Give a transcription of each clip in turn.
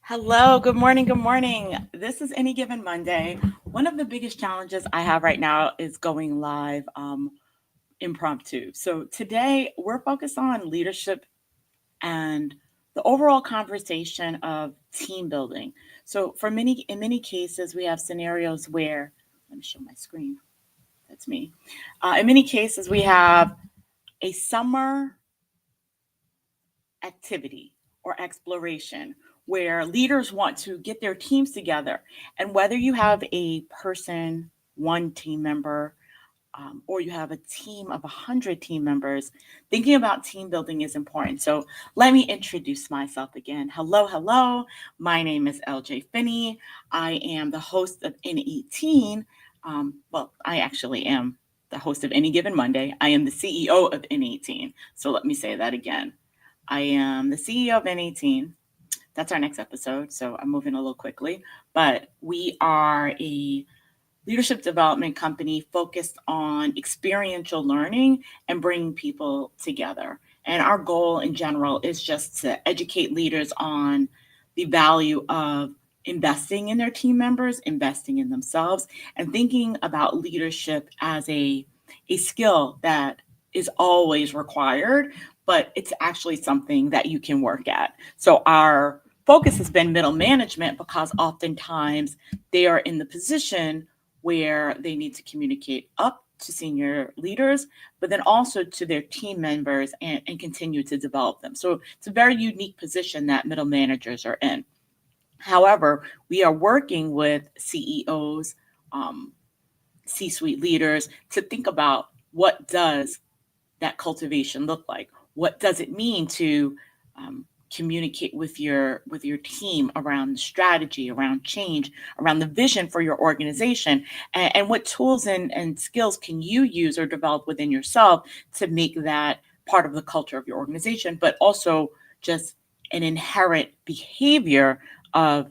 Hello, good morning, good morning. This is Any Given Monday. One of the biggest challenges I have right now is going live impromptu. So today we're focused on leadership and the overall conversation of team building. So in many cases, we have scenarios where, let me show my screen. That's me. In many cases, we have a summer activity or exploration where leaders want to get their teams together. And whether you have a person, one team member, or you have a team of 100 team members, thinking about team building is important. So let me introduce myself again. Hello, hello. My name is LJ Finney. I am the host of IN-18. I actually am the host of Any Given Monday. I am the CEO of IN-18. So let me say that again. I am the CEO of IN-18. That's our next episode, so I'm moving a little quickly. But we are a leadership development company focused on experiential learning and bringing people together. And our goal in general is just to educate leaders on the value of investing in their team members, investing in themselves, and thinking about leadership as a skill that is always required, but it's actually something that you can work at. So our focus has been middle management because oftentimes they are in the position where they need to communicate up to senior leaders, but then also to their team members and continue to develop them. So it's a very unique position that middle managers are in. However, we are working with CEOs, um, C-suite leaders to think about what does that cultivation look like? What does it mean to communicate with your team around strategy, around change, around the vision for your organization, and what tools and skills can you use or develop within yourself to make that part of the culture of your organization, but also just an inherent behavior of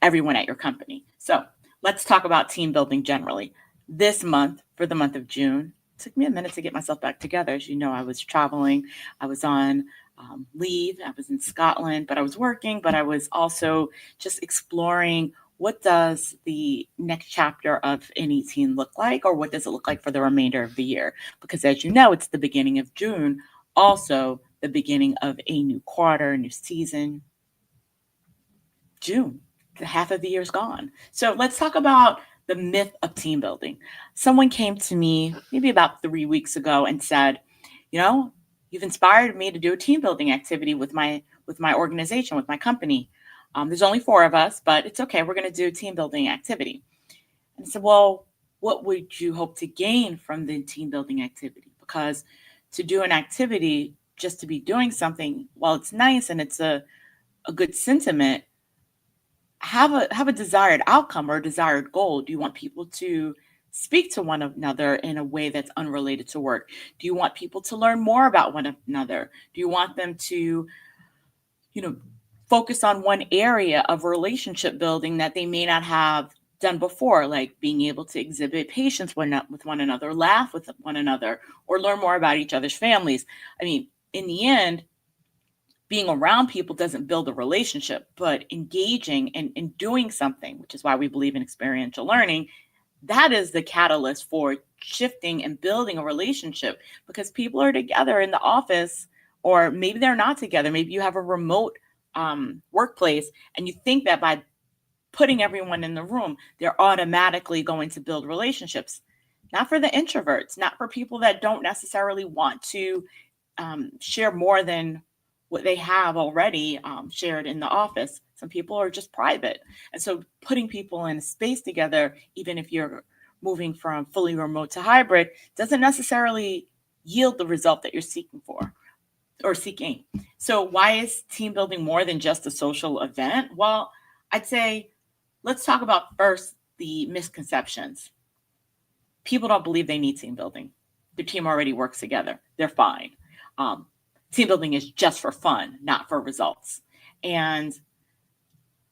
everyone at your company. So let's talk about team building generally. This month, for the month of June, it took me a minute to get myself back together. As you know, I was traveling, I was on leave, I was in Scotland, but I was working, but I was also just exploring what does the next chapter of IN-18 look like, or what does it look like for the remainder of the year? Because as you know, it's the beginning of June, also the beginning of a new quarter, new season, June. The half of the year's gone. So let's talk about the myth of team building. Someone came to me maybe about 3 weeks ago and said, you know, you've inspired me to do a team building activity with my organization, with my company. There's only four of us, but it's okay. We're going to do a team building activity. And I said, well, what would you hope to gain from the team building activity? Because to do an activity just to be doing something, while it's nice and it's a good sentiment, have a desired outcome or a desired goal. Do you want people to speak to one another in a way that's unrelated to work? Do you want people to learn more about one another? Do you want them to, you know, focus on one area of relationship building that they may not have done before, like being able to exhibit patience with one another, laugh with one another, or learn more about each other's families? I mean, in the end, being around people doesn't build a relationship, but engaging and doing something, which is why we believe in experiential learning, that is the catalyst for shifting and building a relationship, because people are together in the office, or maybe they're not together. Maybe you have a remote workplace and you think that by putting everyone in the room, they're automatically going to build relationships. Not for the introverts, not for people that don't necessarily want to share more than what they have already shared in the office. Some people are just private. And so putting people in a space together, even if you're moving from fully remote to hybrid, doesn't necessarily yield the result that you're seeking for or seeking. So why is team building more than just a social event? Well, I'd say let's talk about first the misconceptions. People don't believe they need team building. Their team already works together. They're fine. Um, Team building is just for fun, not for results. And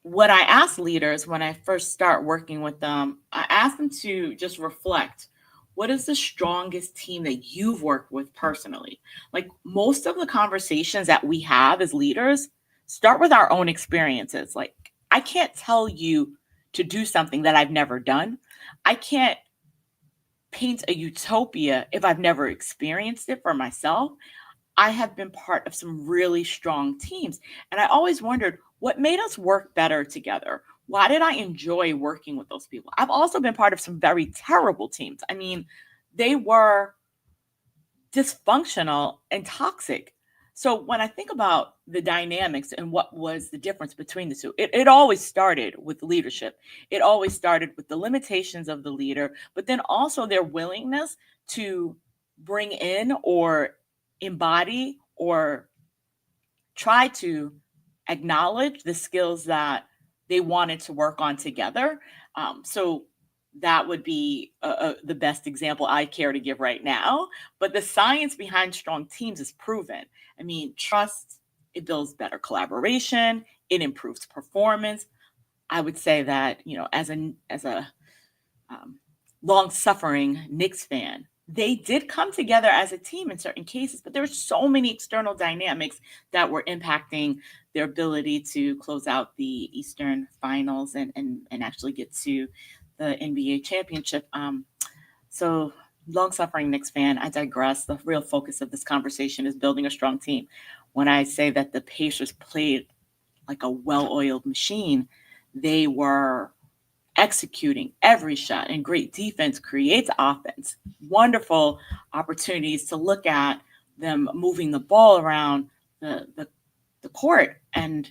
what I ask leaders when I first start working with them, I ask them to just reflect, what is the strongest team that you've worked with personally? Like, most of the conversations that we have as leaders start with our own experiences. Like, I can't tell you to do something that I've never done. I can't paint a utopia if I've never experienced it for myself. I have been part of some really strong teams, and I always wondered what made us work better together. Why did I enjoy working with those people? I've also been part of some very terrible teams. I mean, they were dysfunctional and toxic. So when I think about the dynamics and what was the difference between the two, it always started with leadership. It always started with the limitations of the leader, but then also their willingness to bring in or embody or try to acknowledge the skills that they wanted to work on together. So that would be the best example I care to give right now. But the science behind strong teams is proven. I mean, trust, it builds better collaboration, it improves performance. I would say that, as a long-suffering Knicks fan, they did come together as a team in certain cases, but there were so many external dynamics that were impacting their ability to close out the Eastern Finals and actually get to the NBA championship. So long-suffering Knicks fan, I digress. The real focus of this conversation is building a strong team. When I say that the Pacers played like a well-oiled machine, they were executing every shot, and great defense creates offense. Wonderful opportunities to look at them moving the ball around the court. And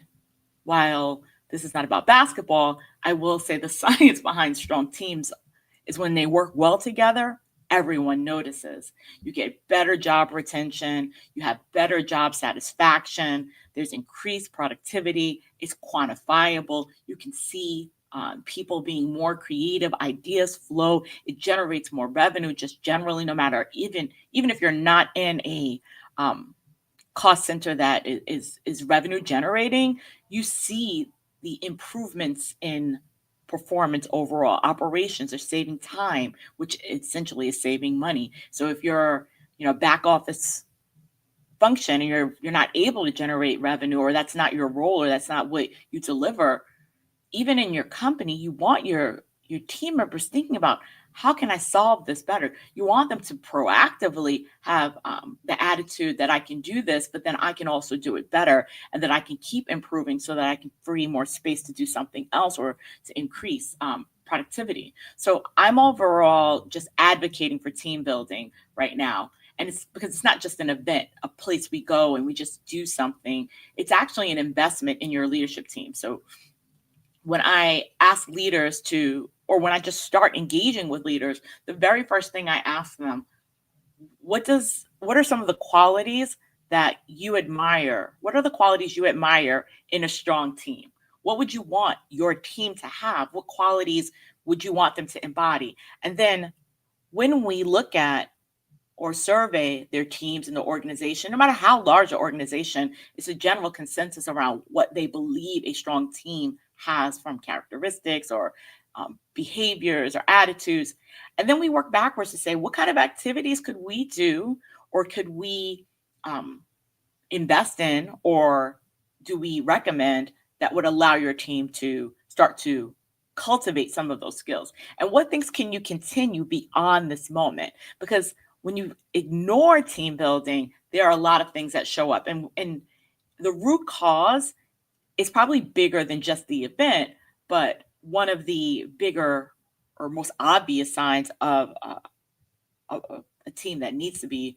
while this is not about basketball, I will say the science behind strong teams is when they work well together, everyone notices. You get better job retention, you have better job satisfaction, there's increased productivity, it's quantifiable. You can see people being more creative, ideas flow, it generates more revenue just generally, no matter even if you're not in a cost center that is revenue generating, you see the improvements in performance overall. Operations are saving time, which essentially is saving money. So if you're, back office function and you're not able to generate revenue, or that's not your role, or that's not what you deliver, even in your company, you want your team members thinking about, how can I solve this better? You want them to proactively have the attitude that I can do this, but then I can also do it better, and that I can keep improving so that I can free more space to do something else or to increase productivity. So I'm overall just advocating for team building right now. And it's because it's not just an event, a place we go and we just do something. It's actually an investment in your leadership team. So when I ask leaders or when I just start engaging with leaders, the very first thing I ask them, what are some of the qualities that you admire? What are the qualities you admire in a strong team? What would you want your team to have? What qualities would you want them to embody? And then when we look at or survey their teams in the organization, no matter how large the organization, it's a general consensus around what they believe a strong team has from characteristics or behaviors or attitudes. And then we work backwards to say, what kind of activities could we do, or could we um, invest in, or do we recommend that would allow your team to start to cultivate some of those skills? And what things can you continue beyond this moment? Because when you ignore team building, there are a lot of things that show up. And the root cause is probably bigger than just the event, but one of the bigger or most obvious signs of a team that needs to be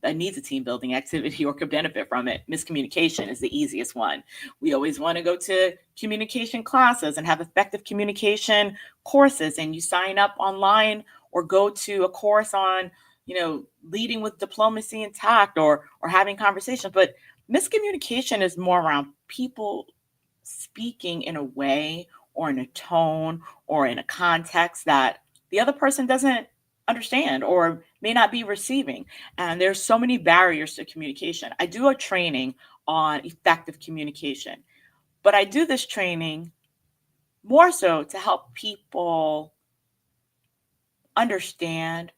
that needs a team building activity or could benefit from it. Miscommunication is the easiest one. We always want to go to communication classes and have effective communication courses, and you sign up online or go to a course on, leading with diplomacy and tact, or having conversations. But miscommunication is more around people speaking in a way or in a tone or in a context that the other person doesn't understand or may not be receiving. And there's so many barriers to communication. I do a training on effective communication, but I do this training more so to help people understand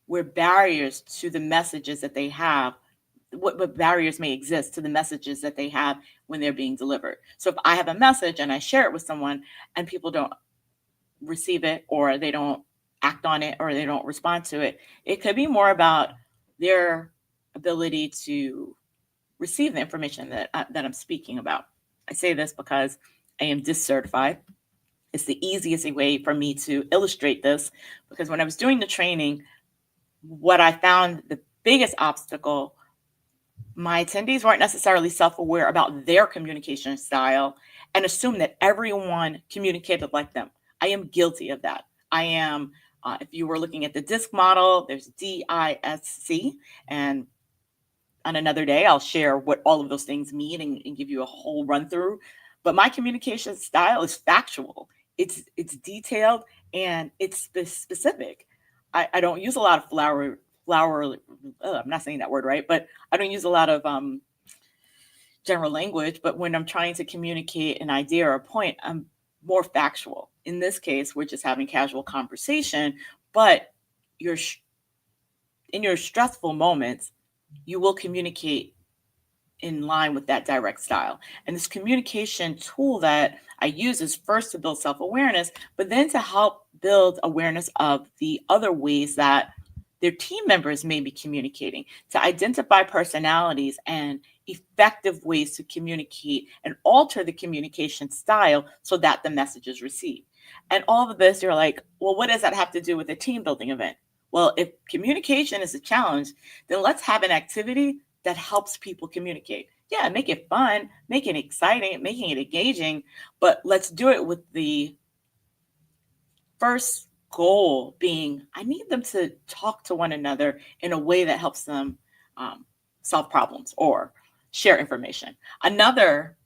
where barriers to the messages that they have what barriers may exist to the messages that they have when they're being delivered. So if I have a message and I share it with someone and people don't receive it, or they don't act on it, or they don't respond to it, it could be more about their ability to receive the information that I'm speaking about. I say this because I am DISC certified. It's the easiest way for me to illustrate this, because when I was doing the training, what I found the biggest obstacle, my attendees weren't necessarily self-aware about their communication style and assumed that everyone communicated like them. I am guilty of that. I am, if you were looking at the DISC model, there's DISC, and on another day, I'll share what all of those things mean and give you a whole run through. But my communication style is factual. It's detailed and it's specific. I don't use a lot of flower. I'm not saying that word right, but I don't use a lot of general language. But when I'm trying to communicate an idea or a point, I'm more factual. In this case, we're just having casual conversation, but in your stressful moments, you will communicate in line with that direct style. And this communication tool that I use is first to build self-awareness, but then to help build awareness of the other ways that their team members may be communicating, to identify personalities and effective ways to communicate and alter the communication style so that the message is received. And all of this, you're like, well, what does that have to do with a team building event? Well, if communication is a challenge, then let's have an activity that helps people communicate. Yeah, make it fun, make it exciting, making it engaging, but let's do it with the first goal being, I need them to talk to one another in a way that helps them solve problems or share information. Another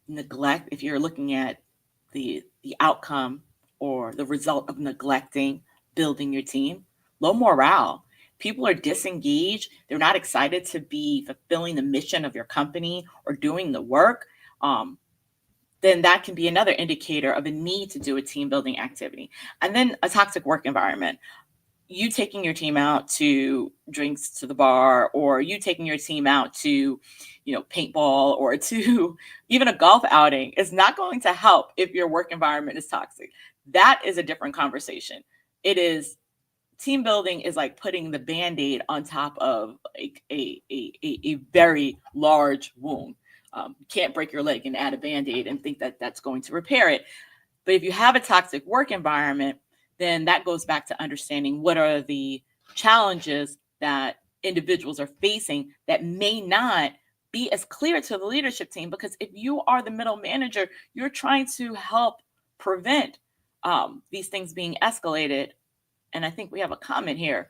neglect, if you're looking at the outcome or the result of neglecting building your team, low morale. People are disengaged. They're not excited to be fulfilling the mission of your company or doing the work. Then that can be another indicator of a need to do a team building activity. And then a toxic work environment. You taking your team out to drinks to the bar, or you taking your team out to, paintball or to even a golf outing is not going to help if your work environment is toxic. That is a different conversation. It is team building is like putting the Band-Aid on top of like a very large wound. You can't break your leg and add a Band-Aid and think that that's going to repair it. But if you have a toxic work environment, then that goes back to understanding what are the challenges that individuals are facing that may not be as clear to the leadership team. Because if you are the middle manager, you're trying to help prevent these things being escalated. And I think we have a comment here.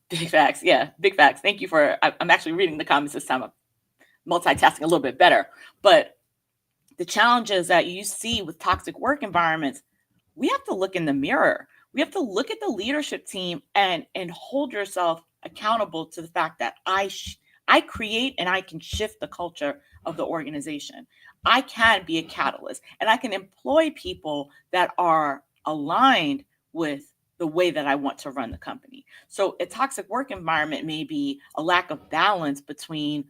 Big facts. Yeah, big facts. Thank you for, I'm actually reading the comments this time. I'm multitasking a little bit better. But the challenges that you see with toxic work environments, we have to look in the mirror. We have to look at the leadership team and hold yourself accountable to the fact that I create and I can shift the culture of the organization. I can be a catalyst and I can employ people that are aligned with the way that I want to run the company. So a toxic work environment may be a lack of balance between,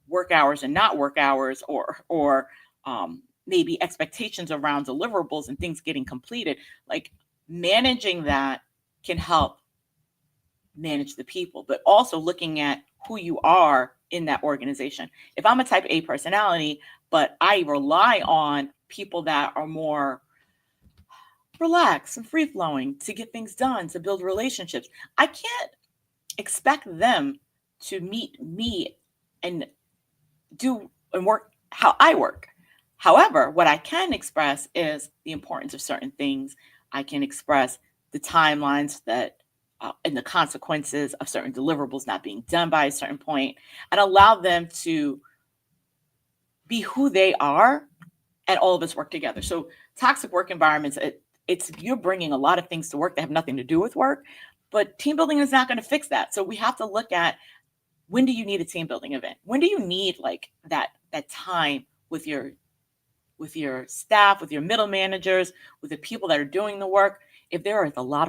work hours and not work hours, or maybe expectations around deliverables and things getting completed. Like managing that can help manage the people, but also looking at who you are in that organization. If I'm a type A personality, but I rely on people that are more relaxed and free flowing to get things done, to build relationships, I can't expect them to meet me and do and work how I work. However, what I can express is the importance of certain things. I can express the timelines that and the consequences of certain deliverables not being done by a certain point, and allow them to be who they are, and all of us work together. So toxic work environments, it's you're bringing a lot of things to work that have nothing to do with work, but team building is not going to fix that. So we have to look at, when do you need a team building event? When do you need like that time with your staff, with your middle managers, with the people that are doing the work? If there is a lot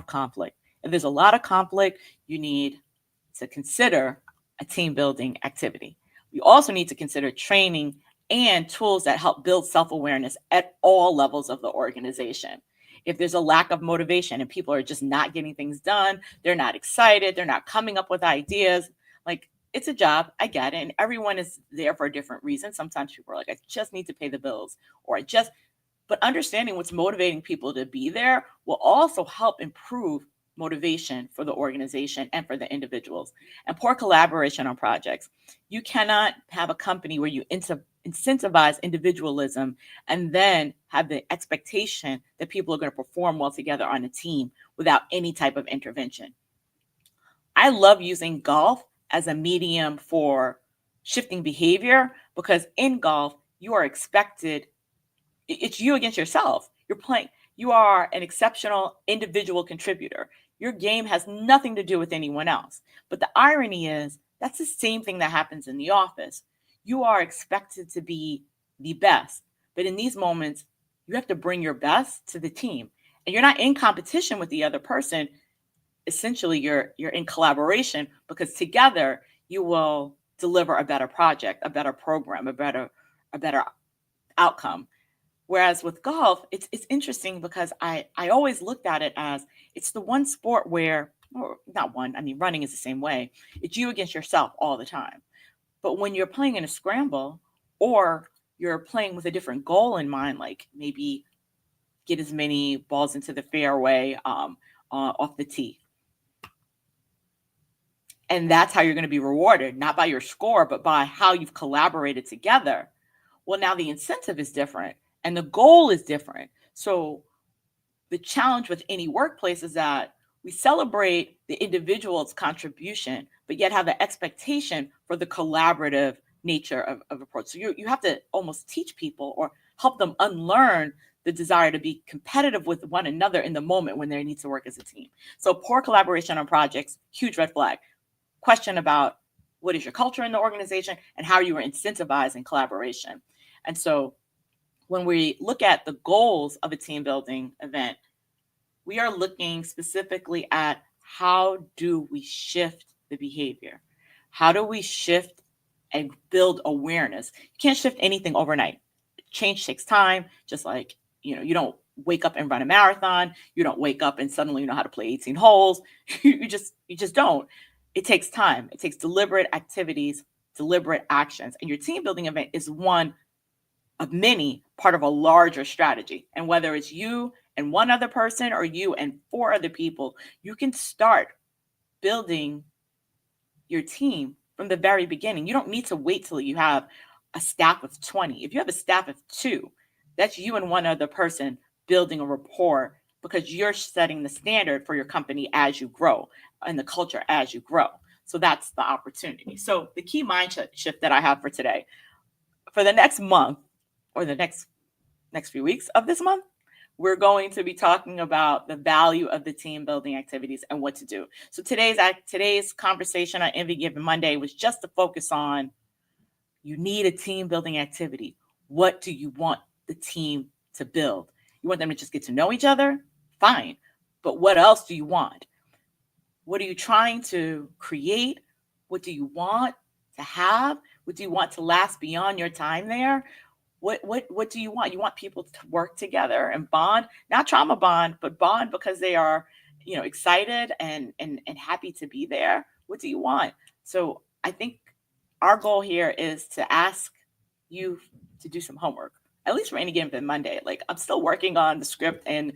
of conflict, you need to consider a team building activity. We also need to consider training and tools that help build self-awareness at all levels of the organization. If there's a lack of motivation and people are just not getting things done, they're not excited, they're not coming up with ideas, like, it's a job, I get it, and everyone is there for a different reason. Sometimes people are like, I just need to pay the bills, or but understanding what's motivating people to be there will also help improve motivation for the organization and for the individuals. And poor collaboration on projects. You cannot have a company where you incentivize individualism and then have the expectation that people are going to perform well together on a team without any type of intervention. I love using golf as a medium for shifting behavior, because in golf, you are expected, it's you against yourself. You are an exceptional individual contributor. Your game has nothing to do with anyone else. But the irony is, that's the same thing that happens in the office. You are expected to be the best. But in these moments, you have to bring your best to the team. And you're not in competition with the other person. Essentially, you're in collaboration, because together you will deliver a better project, a better program, a better outcome. Whereas with golf, it's interesting, because I always looked at it as, it's the one sport where, or not one, I mean, running is the same way. It's you against yourself all the time. But when you're playing in a scramble, or you're playing with a different goal in mind, like maybe get as many balls into the fairway off the tee. And that's how you're going to be rewarded, not by your score, but by how you've collaborated together. Well, now the incentive is different and the goal is different. So the challenge with any workplace is that we celebrate the individual's contribution, but yet have an expectation for the collaborative nature of approach. So you have to almost teach people or help them unlearn the desire to be competitive with one another in the moment when they need to work as a team. So poor collaboration on projects, huge red flag. Question about what is your culture in the organization and how you are incentivizing collaboration. And so when we look at the goals of a team building event, we are looking specifically at, how do we shift the behavior? How do we shift and build awareness? You can't shift anything overnight. Change takes time, just like, you don't wake up and run a marathon. You don't wake up and suddenly you know how to play 18 holes. you just don't. It takes time. It takes deliberate activities, deliberate actions. And your team building event is one of many, part of a larger strategy. And whether it's you and one other person or you and 4 other people, you can start building your team from the very beginning. You don't need to wait till you have a staff of 20. If you have a staff of 2, that's you and one other person building a rapport, because you're setting the standard for your company as you grow and the culture as you grow. So that's the opportunity. So the key mind shift that I have for today, for the next month, or the next few weeks of this month, we're going to be talking about the value of the team building activities and what to do. So today's conversation on Envy Given Monday was just to focus on, you need a team building activity. What do you want the team to build? You want them to just get to know each other? Fine. But what else do you want? What are you trying to create? What do you want to have? What do you want to last beyond your time there? What do you want? You want people to work together and bond, not trauma bond, but bond because they are, excited and happy to be there. What do you want? So I think our goal here is to ask you to do some homework, at least for any given Monday. Like, I'm still working on the script and,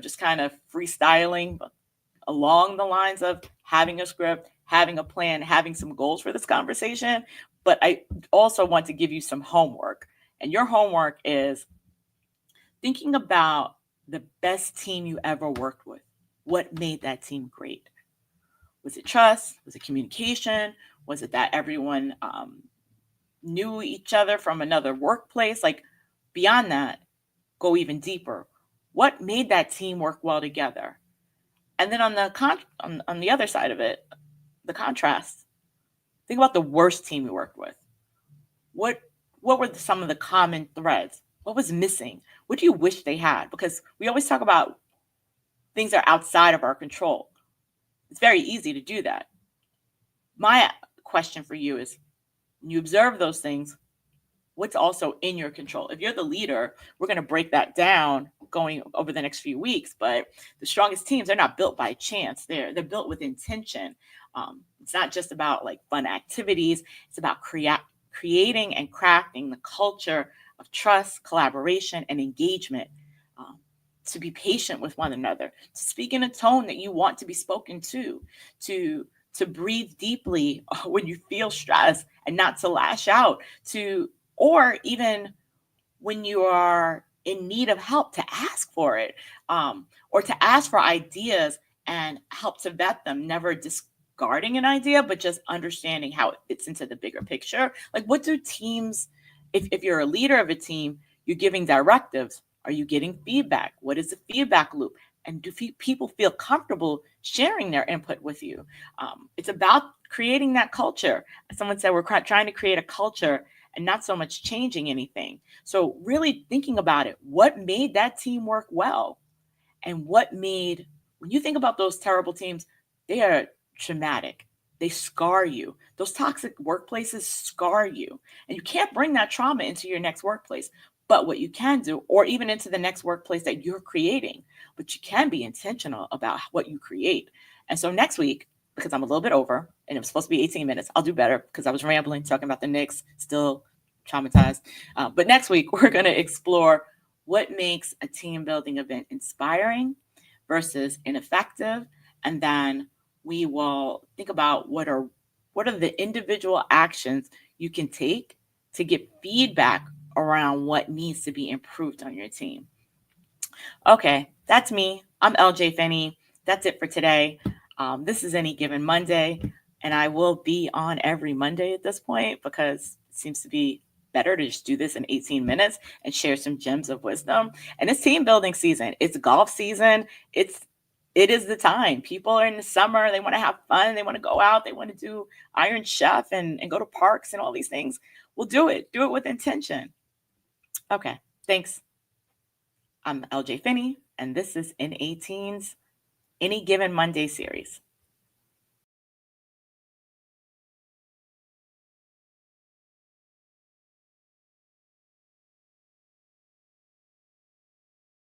just kind of freestyling along the lines of having a script, having a plan, having some goals for this conversation. But I also want to give you some homework. And your homework is thinking about the best team you ever worked with. What made that team great? Was it trust? Was it communication? Was it that everyone knew each other from another workplace? Like, beyond that, go even deeper. What made that team work well together? And then on the other side of it, the contrast, think about the worst team you worked with. What were some of the common threads? What was missing? What do you wish they had? Because we always talk about things that are outside of our control. It's very easy to do that. My question for you is, when you observe those things, what's also in your control? If you're the leader, we're going to break that down going over the next few weeks. But the strongest teams, they're not built by chance. They're built with intention. It's not just about like fun activities. It's about creating and crafting the culture of trust, collaboration, and engagement. Um, to be patient with one another, to speak in a tone that you want to be spoken to to breathe deeply when you feel stress and not to lash out, to or even when you are in need of help, to ask for it, or to ask for ideas and help to vet them, never discarding an idea, but just understanding how it fits into the bigger picture. Like, what do teams, if you're a leader of a team, you're giving directives. Are you getting feedback? What is the feedback loop? And do people feel comfortable sharing their input with you? It's about creating that culture. Someone said we're trying to create a culture and not so much changing anything. So really thinking about it, what made that team work well? And what made, when you think about those terrible teams, they are traumatic. They scar you. Those toxic workplaces scar you. And you can't bring that trauma into your next workplace. But what you can do, or even into the next workplace that you're creating, but you can be intentional about what you create. And so next week, because I'm a little bit over and it was supposed to be 18 minutes, I'll do better because I was rambling, talking about the Knicks, still traumatized. But next week, we're going to explore what makes a team building event inspiring versus ineffective. And then we will think about what are the individual actions you can take to get feedback around what needs to be improved on your team. Okay, that's me. I'm LJ Finney. That's it for today. This is Any Given Monday, and I will be on every Monday at this point because it seems to be better to just do this in 18 minutes and share some gems of wisdom. And it's team building season. It's golf season. It is the time. People are in the summer. They want to have fun. They want to go out. They want to do Iron Chef and go to parks and all these things. We'll do it. Do it with intention. Okay. Thanks. I'm LJ Finney, and this is N18's Any Given Monday series.